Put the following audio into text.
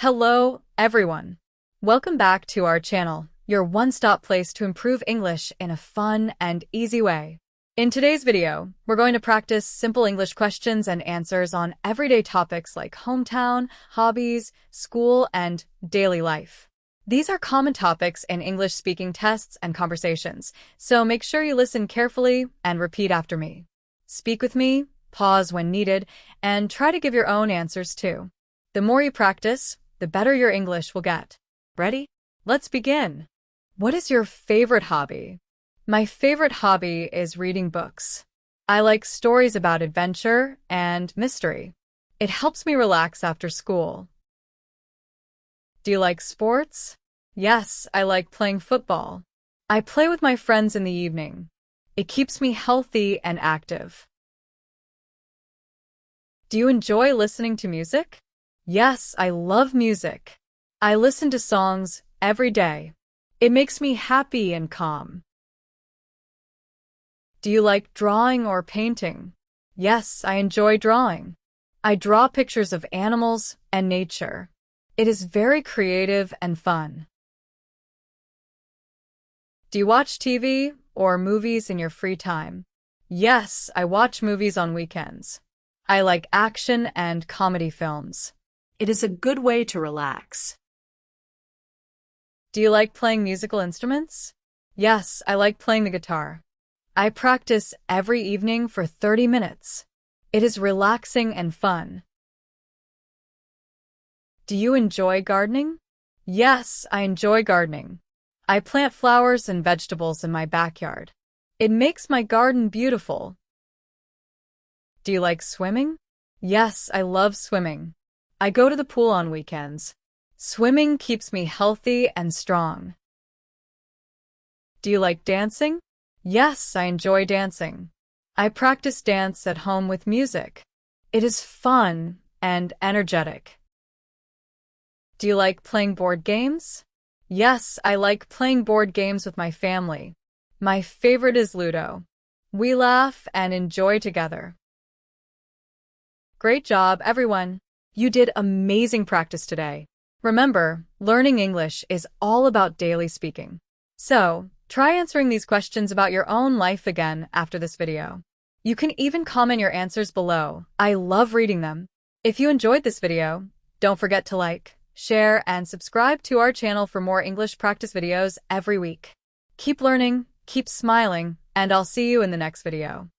Hello, everyone. Welcome back to our channel, your one-stop place to improve English in a fun and easy way. In today's video, we're going to practice simple English questions and answers on everyday topics like hometown, hobbies, school, and daily life. These are common topics in English-speaking tests and conversations, so make sure you listen carefully and repeat after me. Speak with me, pause when needed, and try to give your own answers too. The more you practice, the better your English will get. Ready? Let's begin. What is your favorite hobby? My favorite hobby is reading books. I like stories about adventure and mystery. It helps me relax after school. Do you like sports? Yes, I like playing football. I play with my friends in the evening. It keeps me healthy and active. Do you enjoy listening to music? Yes, I love music. I listen to songs every day. It makes me happy and calm. Do you like drawing or painting? Yes, I enjoy drawing. I draw pictures of animals and nature. It is very creative and fun. Do you watch TV or movies in your free time? Yes, I watch movies on weekends. I like action and comedy films. It is a good way to relax. Do you like playing musical instruments? Yes, I like playing the guitar. I practice every evening for 30 minutes. It is relaxing and fun. Do you enjoy gardening? Yes, I enjoy gardening. I plant flowers and vegetables in my backyard. It makes my garden beautiful. Do you like swimming? Yes, I love swimming. I go to the pool on weekends. Swimming keeps me healthy and strong. Do you like dancing? Yes, I enjoy dancing. I practice dance at home with music. It is fun and energetic. Do you like playing board games? Yes, I like playing board games with my family. My favorite is Ludo. We laugh and enjoy together. Great job, everyone! You did amazing practice today. Remember, learning English is all about daily speaking. So, try answering these questions about your own life again after this video. You can even comment your answers below. I love reading them. If you enjoyed this video, don't forget to like, share, and subscribe to our channel for more English practice videos every week. Keep learning, keep smiling, and I'll see you in the next video.